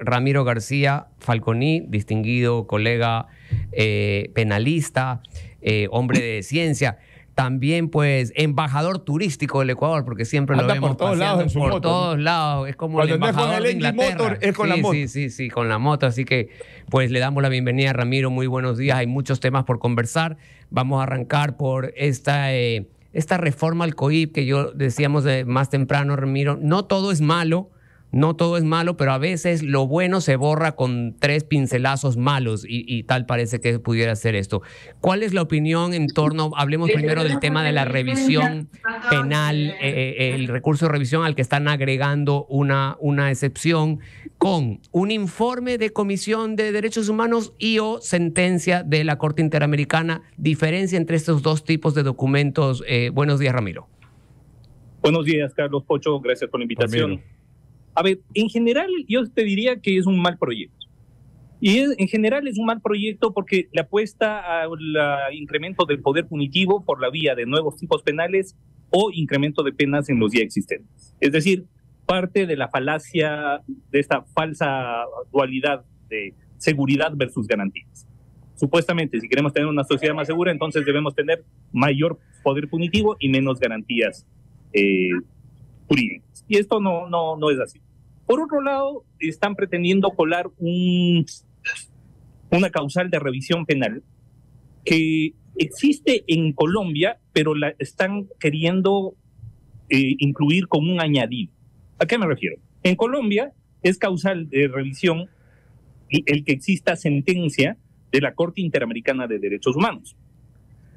Ramiro García Falconi, distinguido colega penalista, hombre de ciencia. También, pues, embajador turístico del Ecuador, porque siempre lo vemos por todos paseando lados en su por moto, todos lados. Es como cuando el embajador no es con de el Inglaterra. Motor, es con la moto. Sí, con la moto. Así que, pues, le damos la bienvenida a Ramiro. Muy buenos días. Hay muchos temas por conversar. Vamos a arrancar por esta reforma al COIP que yo decíamos más temprano, Ramiro. No todo es malo. No todo es malo, pero a veces lo bueno se borra con 3 pincelazos malos y tal parece que pudiera ser esto. ¿Cuál es la opinión en torno, hablemos primero del tema de la revisión penal, el recurso de revisión al que están agregando una excepción con un informe de Comisión de Derechos Humanos y o sentencia de la Corte Interamericana? Diferencia entre estos dos tipos de documentos. Buenos días, Ramiro. Buenos días, Carlos Pocho. Gracias por la invitación. A ver, en general yo te diría que es un mal proyecto. En general es un mal proyecto porque le apuesta al incremento del poder punitivo por la vía de nuevos tipos penales o incremento de penas en los ya existentes. Es decir, parte de la falacia de esta falsa dualidad de seguridad versus garantías. Supuestamente, si queremos tener una sociedad más segura, entonces debemos tener mayor poder punitivo y menos garantías jurídicas. Y esto no es así. Por otro lado, están pretendiendo colar una causal de revisión penal que existe en Colombia, pero la están queriendo incluir como un añadido. ¿A qué me refiero? En Colombia es causal de revisión el que exista sentencia de la Corte Interamericana de Derechos Humanos.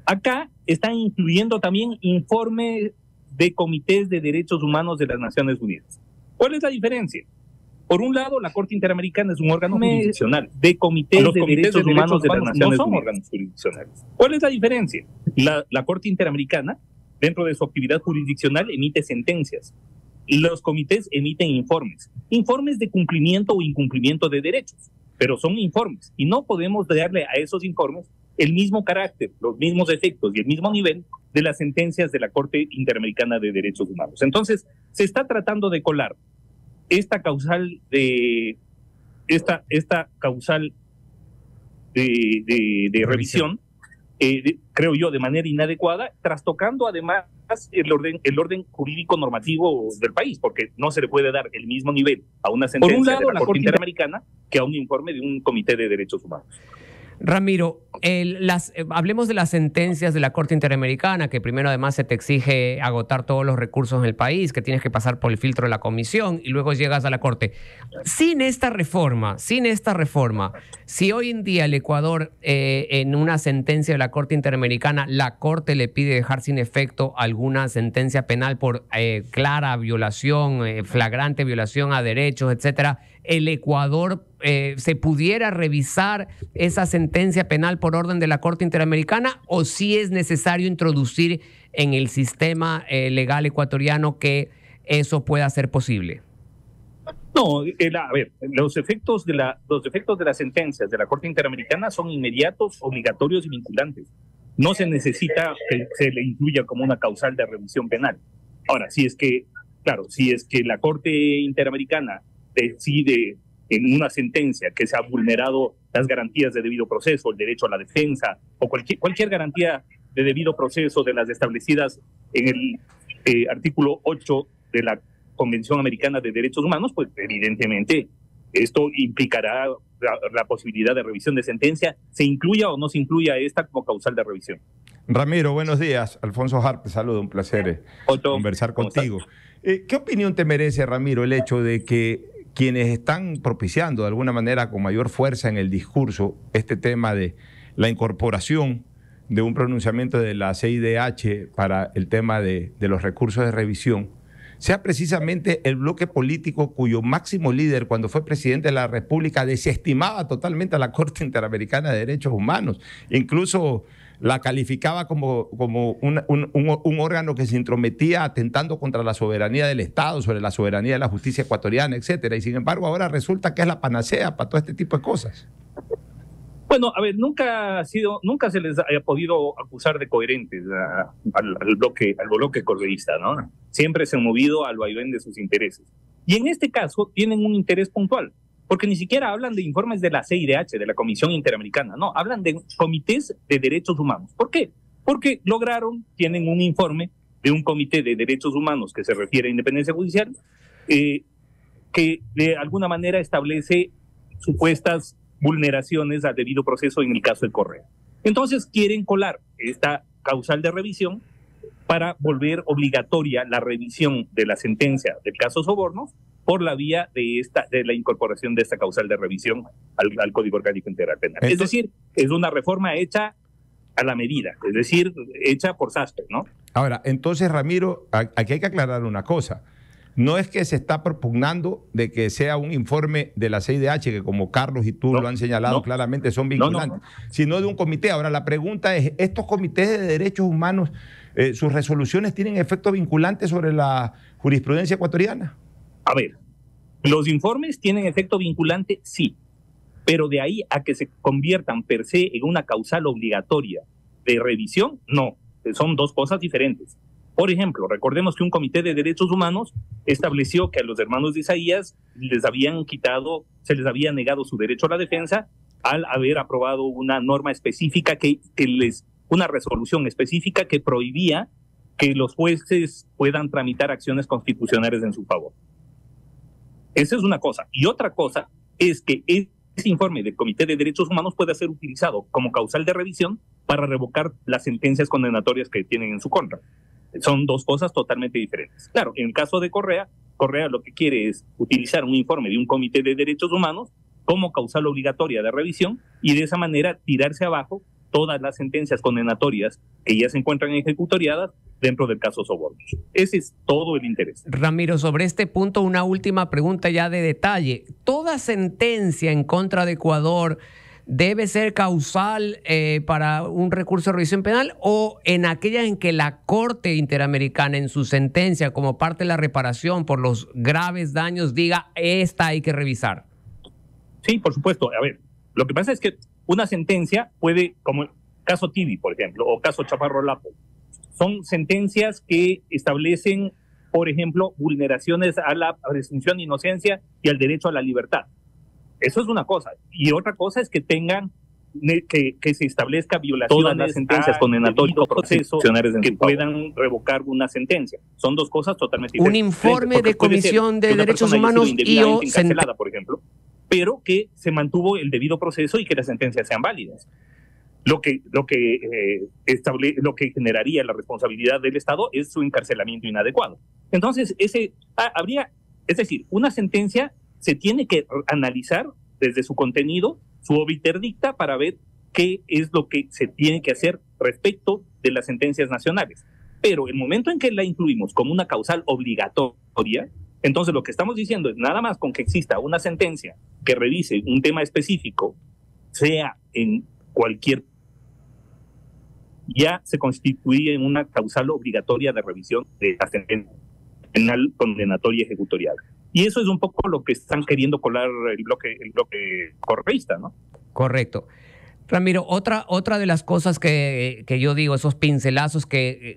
Acá están incluyendo también informes de comités de derechos humanos de las Naciones Unidas. ¿Cuál es la diferencia? Por un lado, la Corte Interamericana es un órgano jurisdiccional de comités de derechos humanos de las Naciones Unidas. Órganos jurisdiccionales. ¿Cuál es la diferencia? La Corte Interamericana, dentro de su actividad jurisdiccional, emite sentencias. Los comités emiten informes. Informes de cumplimiento o incumplimiento de derechos. Pero son informes. Y no podemos darle a esos informes el mismo carácter, los mismos efectos y el mismo nivel de las sentencias de la Corte Interamericana de Derechos Humanos. Entonces, se está tratando de colar esta causal de revisión, creo yo, de manera inadecuada, trastocando además el orden jurídico normativo del país, porque no se le puede dar el mismo nivel a una sentencia de la Corte Interamericana que a un informe de un comité de derechos humanos. Ramiro, hablemos de las sentencias de la Corte Interamericana, que primero además se te exige agotar todos los recursos en el país, que tienes que pasar por el filtro de la comisión y luego llegas a la Corte. Sin esta reforma, si hoy en día el Ecuador, en una sentencia de la Corte Interamericana, la Corte le pide dejar sin efecto alguna sentencia penal por clara violación, flagrante violación a derechos, etcétera, el Ecuador se pudiera revisar esa sentencia penal por orden de la Corte Interamericana, o si es necesario introducir en el sistema legal ecuatoriano que eso pueda ser posible? No, a ver, los efectos de las sentencias de la Corte Interamericana son inmediatos, obligatorios y vinculantes. No se necesita que se le incluya como una causal de revisión penal. Ahora, si es que la Corte Interamericana decide en una sentencia que se ha vulnerado las garantías de debido proceso, el derecho a la defensa o cualquier garantía de debido proceso de las establecidas en el artículo 8 de la Convención Americana de Derechos Humanos, pues evidentemente esto implicará la posibilidad de revisión de sentencia, se incluya o no se incluya esta como causal de revisión. Ramiro, buenos días. Alfonso Harp, te saludo, un placer conversar contigo. ¿Qué opinión te merece, Ramiro, el hecho de que quienes están propiciando de alguna manera con mayor fuerza en el discurso este tema de la incorporación de un pronunciamiento de la CIDH para el tema de los recursos de revisión sea precisamente el bloque político cuyo máximo líder, cuando fue presidente de la República, desestimaba totalmente a la Corte Interamericana de Derechos Humanos? Incluso la calificaba como un órgano que se intrometía atentando contra la soberanía del Estado, sobre la soberanía de la justicia ecuatoriana, etcétera. Y sin embargo ahora resulta que es la panacea para todo este tipo de cosas. Bueno, a ver, nunca se les haya podido acusar de coherentes al bloque correísta, ¿no? Siempre se han movido al vaivén de sus intereses. Y en este caso tienen un interés puntual. porque ni siquiera hablan de informes de la CIDH, de la Comisión Interamericana, no, hablan de comités de derechos humanos. ¿Por qué? Porque tienen un informe de un comité de derechos humanos que se refiere a independencia judicial, que de alguna manera establece supuestas vulneraciones al debido proceso en el caso de Correa. Entonces quieren colar esta causal de revisión para volver obligatoria la revisión de la sentencia del caso Sobornos por la vía de la incorporación de esta causal de revisión al Código Orgánico Integral Penal. Es decir, es una reforma hecha a la medida, es decir, hecha por sastre, ¿no? Ahora, entonces, Ramiro, aquí hay que aclarar una cosa. No es que se está propugnando de que sea un informe de la CIDH, que como Carlos y tú lo han señalado claramente son vinculantes, sino de un comité. Ahora, la pregunta es, ¿estos comités de derechos humanos, sus resoluciones tienen efecto vinculante sobre la jurisprudencia ecuatoriana? A ver, los informes tienen efecto vinculante, sí, pero de ahí a que se conviertan per se en una causal obligatoria de revisión, no, son dos cosas diferentes. Por ejemplo, recordemos que un comité de derechos humanos estableció que a los hermanos de Isaías se les había negado su derecho a la defensa al haber aprobado una norma específica una resolución específica que prohibía que los jueces puedan tramitar acciones constitucionales en su favor. Esa es una cosa. Y otra cosa es que ese informe del Comité de Derechos Humanos puede ser utilizado como causal de revisión para revocar las sentencias condenatorias que tienen en su contra. Son dos cosas totalmente diferentes. Claro, en el caso de Correa lo que quiere es utilizar un informe de un Comité de Derechos Humanos como causal obligatoria de revisión y de esa manera tirarse abajo todas las sentencias condenatorias que ya se encuentran ejecutoriadas dentro del caso Sobornos. Ese es todo el interés. Ramiro, sobre este punto una última pregunta ya de detalle. ¿Toda sentencia en contra de Ecuador debe ser causal para un recurso de revisión penal o en aquella en que la Corte Interamericana en su sentencia como parte de la reparación por los graves daños diga esta hay que revisar? Sí, por supuesto. A ver, lo que pasa es que una sentencia puede, como el caso Tibi, por ejemplo, o caso Chaparro Lapo, son sentencias que establecen, por ejemplo, vulneraciones a la presunción de inocencia y al derecho a la libertad. Eso es una cosa. Y otra cosa es que tengan que se establezca violaciones todas las sentencias condenatorias o procesos que puedan revocar una sentencia. Son dos cosas totalmente diferentes. Un informe de Comisión de Derechos Humanos y o encarcelada, por ejemplo, pero que se mantuvo el debido proceso y que las sentencias sean válidas. Lo que generaría la responsabilidad del Estado es su encarcelamiento inadecuado. Entonces, es decir, una sentencia se tiene que analizar desde su contenido, su obiter dicta, para ver qué es lo que se tiene que hacer respecto de las sentencias nacionales. Pero el momento en que la incluimos como una causal obligatoria, entonces lo que estamos diciendo es nada más con que exista una sentencia que revise un tema específico, sea en cualquier, ya se constituye en una causal obligatoria de revisión de la sentencia penal condenatoria ejecutorial. Y eso es un poco lo que están queriendo colar el bloque correísta, ¿no? Correcto. Ramiro, otra de las cosas que yo digo, esos pincelazos que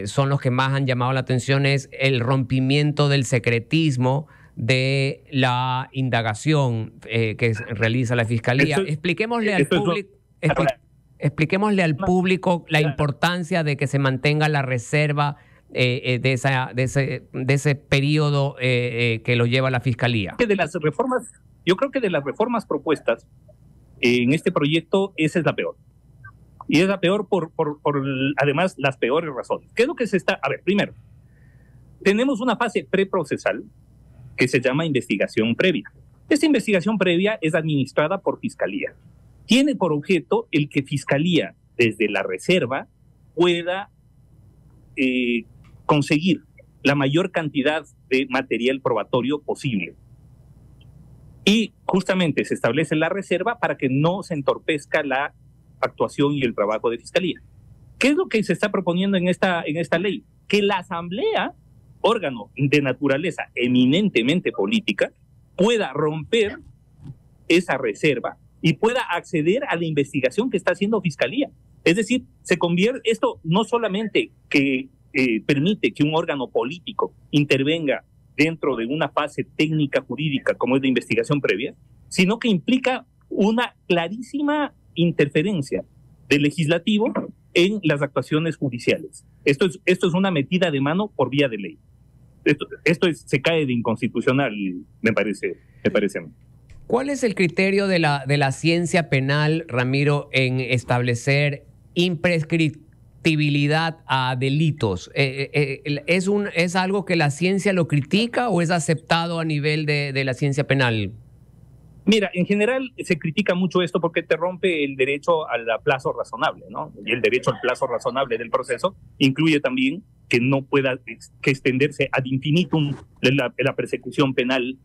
son los que más han llamado la atención es el rompimiento del secretismo de la indagación que realiza la Fiscalía. Expliquémosle al público la importancia de que se mantenga la reserva de ese periodo que lo lleva la Fiscalía. Yo creo que de las reformas propuestas en este proyecto, esa es la peor. Y es la peor por además, las peores razones. ¿Qué es lo que se está...? A ver, primero, tenemos una fase preprocesal que se llama investigación previa. Esta investigación previa es administrada por Fiscalía. Tiene por objeto el que Fiscalía, desde la reserva, pueda conseguir la mayor cantidad de material probatorio posible. Y justamente se establece la reserva para que no se entorpezca la actuación y el trabajo de Fiscalía. ¿Qué es lo que se está proponiendo en esta ley? Que la Asamblea, órgano de naturaleza eminentemente política, pueda romper esa reserva y pueda acceder a la investigación que está haciendo Fiscalía. Es decir, esto no solamente que permite que un órgano político intervenga dentro de una fase técnica jurídica como es de investigación previa, sino que implica una clarísima interferencia del legislativo en las actuaciones judiciales. Esto es una metida de mano por vía de ley. Se cae de inconstitucional, me parece a mí. ¿Cuál es el criterio de la ciencia penal, Ramiro, en establecer imprescriptibilidad a delitos? ¿Es algo que la ciencia lo critica o es aceptado a nivel de la ciencia penal? Mira, en general se critica mucho esto porque te rompe el derecho al plazo razonable, ¿no? Y el derecho al plazo razonable del proceso incluye también que no pueda extenderse ad infinitum la persecución penal.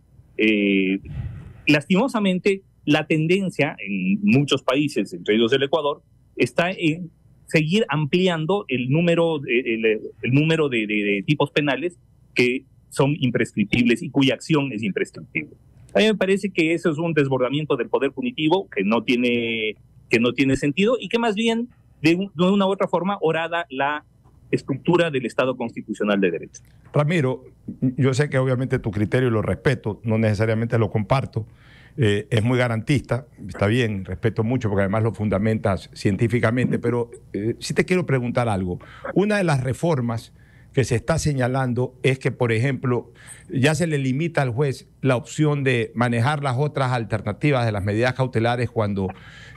Lastimosamente, la tendencia en muchos países, entre ellos el Ecuador, está en seguir ampliando el número de tipos penales que son imprescriptibles y cuya acción es imprescriptible. A mí me parece que eso es un desbordamiento del poder punitivo que no tiene sentido y que más bien, de una u otra forma, horada la estructura del Estado constitucional de derecho. Ramiro, yo sé que obviamente tu criterio lo respeto, no necesariamente lo comparto, es muy garantista, está bien, respeto mucho porque además lo fundamentas científicamente, pero sí te quiero preguntar algo. Una de las reformas que se está señalando es que, por ejemplo, ya se le limita al juez la opción de manejar las otras alternativas de las medidas cautelares cuando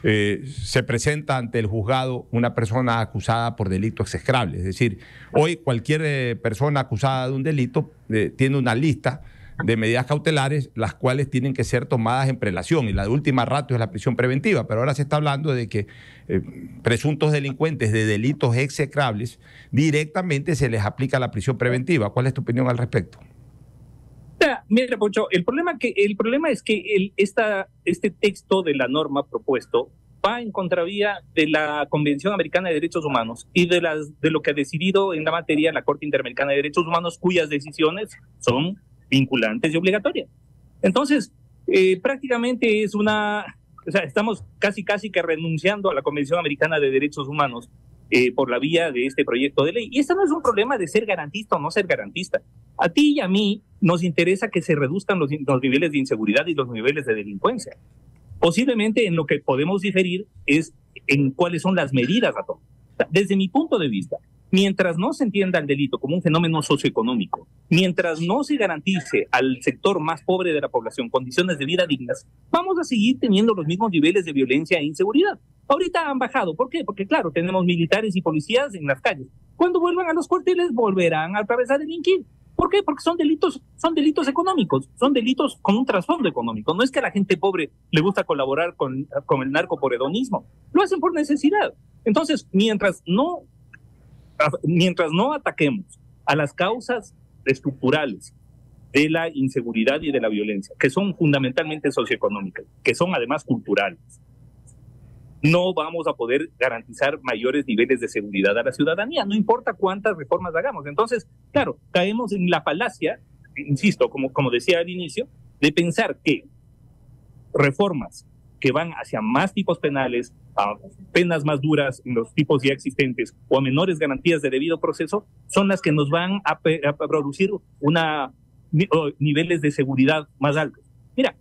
se presenta ante el juzgado una persona acusada por delito execrable. Es decir, hoy cualquier persona acusada de un delito tiene una lista de medidas cautelares, las cuales tienen que ser tomadas en prelación, y la de última ratio es la prisión preventiva, pero ahora se está hablando de que presuntos delincuentes de delitos execrables directamente se les aplica la prisión preventiva. ¿Cuál es tu opinión al respecto? Mira, Poncho, el problema es que este texto de la norma propuesto va en contravía de la Convención Americana de Derechos Humanos y de lo que ha decidido en la materia la Corte Interamericana de Derechos Humanos, cuyas decisiones son vinculantes y obligatorias. Entonces, prácticamente estamos casi que renunciando a la Convención Americana de Derechos Humanos por la vía de este proyecto de ley. Y esto no es un problema de ser garantista o no ser garantista. A ti y a mí nos interesa que se reduzcan los niveles de inseguridad y los niveles de delincuencia. Posiblemente en lo que podemos diferir es en cuáles son las medidas a tomar. Desde mi punto de vista, mientras no se entienda el delito como un fenómeno socioeconómico, mientras no se garantice al sector más pobre de la población condiciones de vida dignas, vamos a seguir teniendo los mismos niveles de violencia e inseguridad. Ahorita han bajado. ¿Por qué? Porque, claro, tenemos militares y policías en las calles. Cuando vuelvan a los cuarteles, volverán a través a delinquir. ¿Por qué? Porque son delitos económicos, son delitos con un trasfondo económico. No es que a la gente pobre le gusta colaborar con el narco por hedonismo. Lo hacen por necesidad. Entonces, mientras no ataquemos a las causas estructurales de la inseguridad y de la violencia, que son fundamentalmente socioeconómicas, que son además culturales, no vamos a poder garantizar mayores niveles de seguridad a la ciudadanía, no importa cuántas reformas hagamos. Entonces, claro, caemos en la falacia, insisto, como decía al inicio, de pensar que reformas que van hacia más tipos penales, a penas más duras en los tipos ya existentes o a menores garantías de debido proceso, son las que nos van a producir niveles de seguridad más altos. Mira,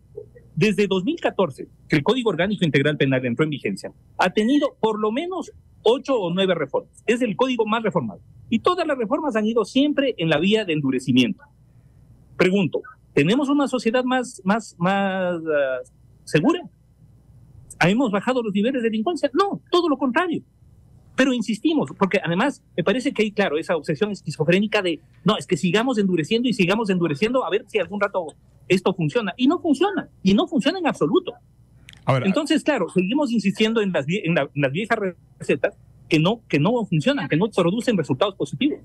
desde 2014, que el Código Orgánico Integral Penal entró en vigencia, ha tenido por lo menos 8 o 9 reformas. Es el código más reformado. Y todas las reformas han ido siempre en la vía de endurecimiento. Pregunto, ¿tenemos una sociedad más segura? ¿Hemos bajado los niveles de delincuencia? No, todo lo contrario. Pero insistimos, porque además me parece que hay, claro, esa obsesión esquizofrénica de, no, es que sigamos endureciendo y sigamos endureciendo a ver si algún rato esto funciona. Y no funciona en absoluto. Ahora, entonces, claro, seguimos insistiendo en las viejas recetas que no funcionan, que no producen resultados positivos.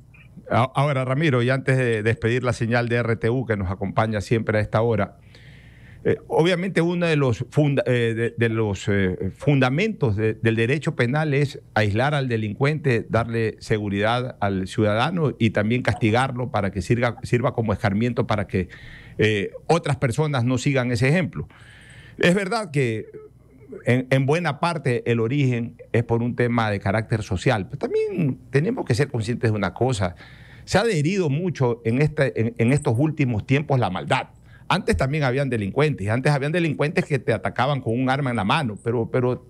Ahora, Ramiro, y antes de despedir la señal de RTU que nos acompaña siempre a esta hora, obviamente uno de los fundamentos del derecho penal es aislar al delincuente, darle seguridad al ciudadano y también castigarlo para que sirva como escarmiento para que otras personas no sigan ese ejemplo. Es verdad que en buena parte el origen es por un tema de carácter social, pero también tenemos que ser conscientes de una cosa. se ha adherido mucho en estos últimos tiempos la maldad. Antes también habían delincuentes que te atacaban con un arma en la mano, pero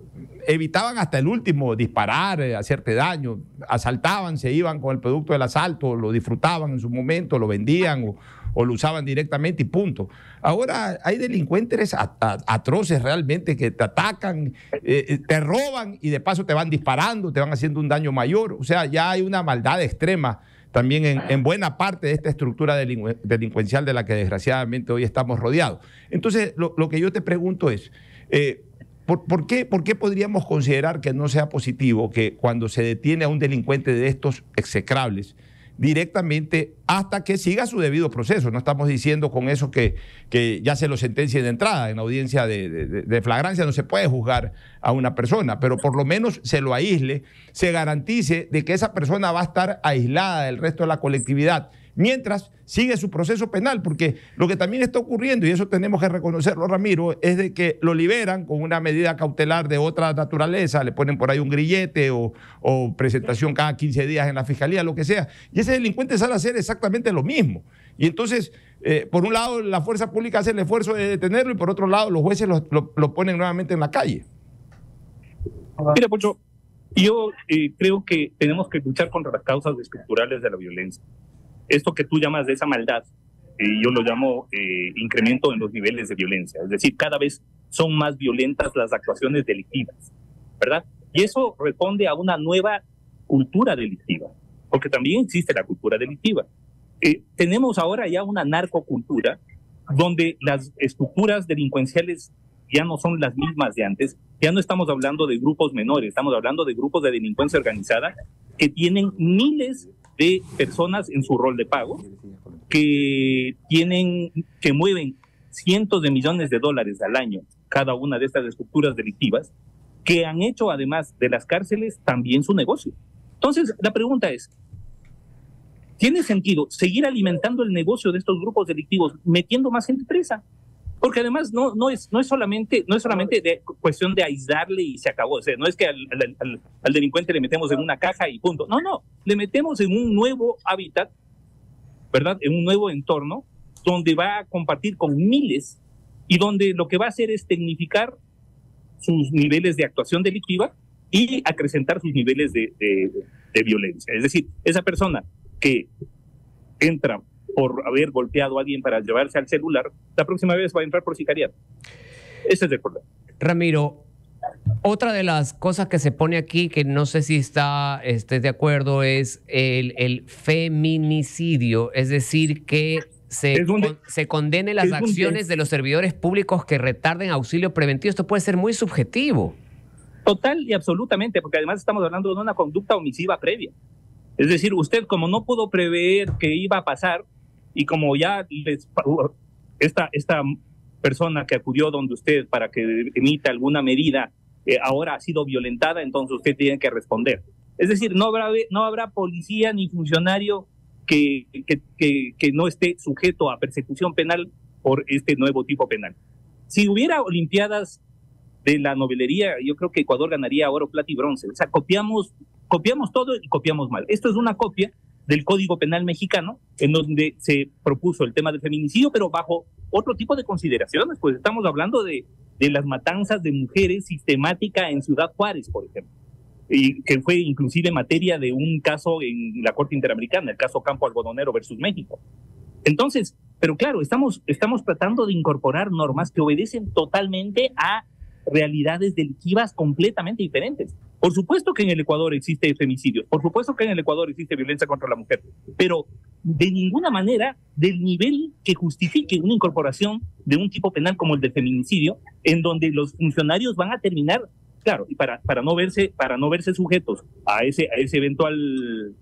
evitaban hasta el último disparar, hacerte daño, asaltaban, se iban con el producto del asalto, lo disfrutaban en su momento, lo vendían o lo usaban directamente y punto. Ahora hay delincuentes atroces realmente que te atacan, te roban y de paso te van disparando, te van haciendo un daño mayor. O sea, ya hay una maldad extrema también en buena parte de esta estructura delincuencial de la que desgraciadamente hoy estamos rodeados. Entonces, lo que yo te pregunto es, ¿por qué podríamos considerar que no sea positivo que cuando se detiene a un delincuente de estos execrables, directamente hasta que siga su debido proceso? No estamos diciendo con eso que ya se lo sentencie de entrada. En la audiencia de flagrancia no se puede juzgar a una persona, pero por lo menos se lo aísle, se garantice de que esa persona va a estar aislada del resto de la colectividad mientras sigue su proceso penal, porque lo que también está ocurriendo, y eso tenemos que reconocerlo, Ramiro, es de que lo liberan con una medida cautelar de otra naturaleza, le ponen por ahí un grillete o presentación cada 15 días en la fiscalía, lo que sea, y ese delincuente sale a hacer exactamente lo mismo. Y entonces, por un lado, la fuerza pública hace el esfuerzo de detenerlo y por otro lado, los jueces lo ponen nuevamente en la calle. Mira, Pocho, yo creo que tenemos que luchar contra las causas estructurales de la violencia. Esto que tú llamas de esa maldad, yo lo llamo incremento en los niveles de violencia. Es decir, cada vez son más violentas las actuaciones delictivas, ¿verdad? Y eso responde a una nueva cultura delictiva, porque también existe la cultura delictiva. Tenemos ahora ya una narcocultura donde las estructuras delincuenciales ya no son las mismas de antes. Ya no estamos hablando de grupos menores, estamos hablando de grupos de delincuencia organizada que tienen miles de personas en su rol de pago, que mueven cientos de millones de dólares al año cada una de estas estructuras delictivas, que han hecho además de las cárceles también su negocio. Entonces, la pregunta es, ¿tiene sentido seguir alimentando el negocio de estos grupos delictivos metiendo más gente presa? Porque además no es solamente de cuestión de aislarle y se acabó. O sea, no es que al delincuente le metemos en una caja y punto. No, le metemos en un nuevo hábitat, ¿verdad? En un nuevo entorno donde va a compartir con miles y donde lo que va a hacer es tecnificar sus niveles de actuación delictiva y acrecentar sus niveles de violencia. Es decir, esa persona que entra por haber golpeado a alguien para llevarse al celular, la próxima vez va a entrar por sicariato. Ese es el problema. Ramiro, otra de las cosas que se pone aquí, que no sé si estés de acuerdo, es el feminicidio, es decir, que se condene las acciones de los servidores públicos que retarden auxilio preventivo. Esto puede ser muy subjetivo. Total y absolutamente, porque además estamos hablando de una conducta omisiva previa. Es decir, usted como no pudo prever que iba a pasar y como ya esta persona que acudió donde usted para que emita alguna medida ahora ha sido violentada, entonces usted tiene que responder. Es decir, no habrá policía ni funcionario que no esté sujeto a persecución penal por este nuevo tipo penal. Si hubiera olimpiadas de la novelería, yo creo que Ecuador ganaría oro, plata y bronce. O sea, copiamos todo y copiamos mal. Esto es una copia del Código Penal mexicano, en donde se propuso el tema del feminicidio, pero bajo otro tipo de consideraciones. Pues estamos hablando de las matanzas de mujeres sistemática en Ciudad Juárez, por ejemplo, y que fue inclusive materia de un caso en la Corte Interamericana, el caso Campo Algodonero versus México. Entonces, pero claro, estamos tratando de incorporar normas que obedecen totalmente a realidades delictivas completamente diferentes. Por supuesto que en el Ecuador existe femicidio, por supuesto que en el Ecuador existe violencia contra la mujer, pero de ninguna manera del nivel que justifique una incorporación de un tipo penal como el del feminicidio, en donde los funcionarios van a terminar, claro, y para no verse sujetos a ese eventual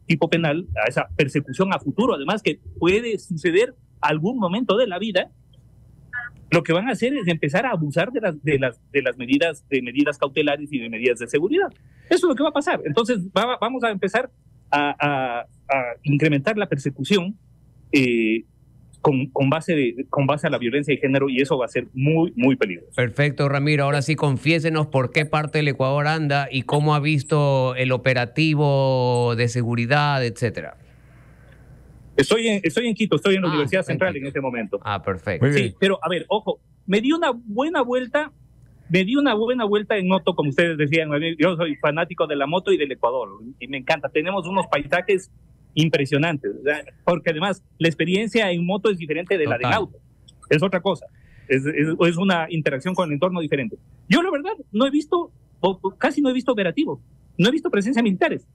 tipo penal, a esa persecución a futuro, además que puede suceder algún momento de la vida. Lo que van a hacer es empezar a abusar de las medidas cautelares y de medidas de seguridad. Eso es lo que va a pasar. Entonces vamos a empezar a incrementar la persecución con base a la violencia de género, y eso va a ser muy, muy peligroso. Perfecto, Ramiro. Ahora sí, confiésenos por qué parte del Ecuador anda y cómo ha visto el operativo de seguridad, etcétera. Estoy en Quito, estoy en la Universidad Central en este momento. Perfecto. Sí, pero a ver, ojo, me di una buena vuelta en moto, como ustedes decían. Yo soy fanático de la moto y del Ecuador, y me encanta. Tenemos unos paisajes impresionantes, ¿verdad? Porque además la experiencia en moto es diferente de la del auto. Es otra cosa. Es una interacción con el entorno diferente. Yo, la verdad, no he visto, o casi no he visto operativos, no he visto presencia militares.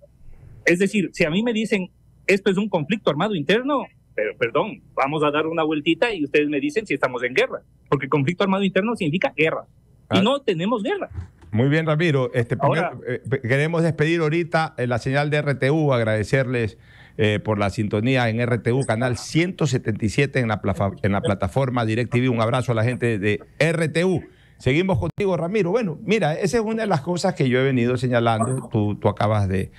Es decir, si a mí me dicen, esto es un conflicto armado interno, pero perdón, vamos a dar una vueltita y ustedes me dicen si estamos en guerra, porque conflicto armado interno significa guerra, y no tenemos guerra. Muy bien, Ramiro. Queremos despedir ahorita la señal de RTU, agradecerles por la sintonía en RTU, canal 177 en la plataforma DirecTV. Un abrazo a la gente de RTU. Seguimos contigo, Ramiro. Bueno, mira, esa es una de las cosas que yo he venido señalando. Tú acabas de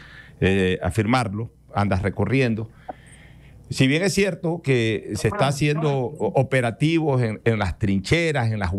afirmarlo, andas recorriendo. Si bien es cierto que se está haciendo operativos en las trincheras, en las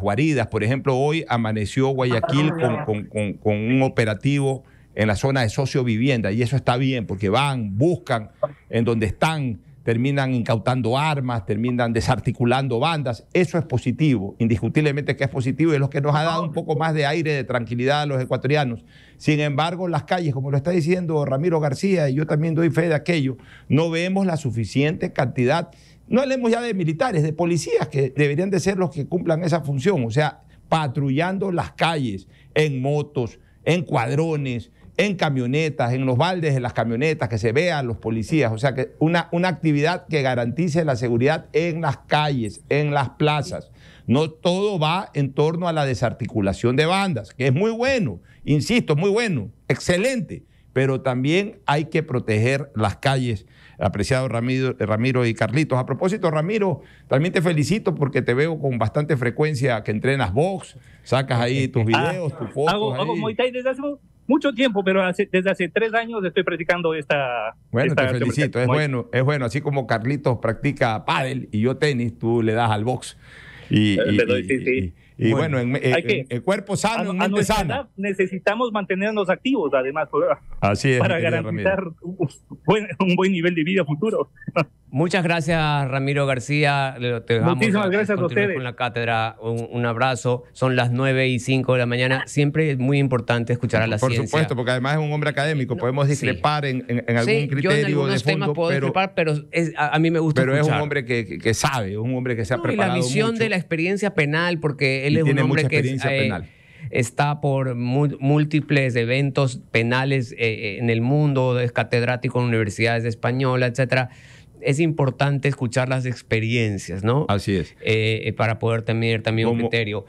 guaridas, por ejemplo, hoy amaneció Guayaquil con un operativo en la zona de sociovivienda, y eso está bien porque van, buscan en donde están, terminan incautando armas, terminan desarticulando bandas. Eso es positivo, indiscutiblemente que es positivo, y es lo que nos ha dado un poco más de aire, de tranquilidad a los ecuatorianos. Sin embargo, las calles, como lo está diciendo Ramiro García, y yo también doy fe de aquello, no vemos la suficiente cantidad, no hablemos ya de militares, de policías, que deberían de ser los que cumplan esa función, o sea, patrullando las calles, en motos, en cuadrones, en camionetas, en los baldes de las camionetas, que se vean los policías. O sea, que una actividad que garantice la seguridad en las calles, en las plazas. No todo va en torno a la desarticulación de bandas, que es muy bueno, insisto, muy bueno, excelente, pero también hay que proteger las calles, apreciado Ramiro y Carlitos. A propósito, Ramiro, también te felicito porque te veo con bastante frecuencia que entrenas box, sacas ahí tus videos, tus fotos. Hago Muay Thai desde hace mucho tiempo, pero desde hace 3 años estoy practicando esta... Bueno, te felicito, es bueno, así como Carlitos practica pádel y yo tenis, tú le das al box. Y bueno, el cuerpo sano, en mente sana. Necesitamos mantenernos activos, además, así es, para garantizar un buen nivel de vida futuro. Muchas gracias, Ramiro García. Muchísimas gracias a ustedes. Con la cátedra, un abrazo. Son las 9:05 de la mañana. Siempre es muy importante escuchar a la ciencia. Por supuesto, porque además es un hombre académico. Podemos discrepar en algún criterio yo en algunos de fondo, temas puedo discrepar, pero a mí me gusta escuchar. Pero es un hombre que sabe, es un hombre que se ha preparado y la visión mucho. de la experiencia penal, porque él es un hombre que está por múltiples eventos penales en el mundo, es catedrático en universidades españolas, etcétera. Es importante escuchar las experiencias, ¿no? Así es. Para poder tener también un criterio.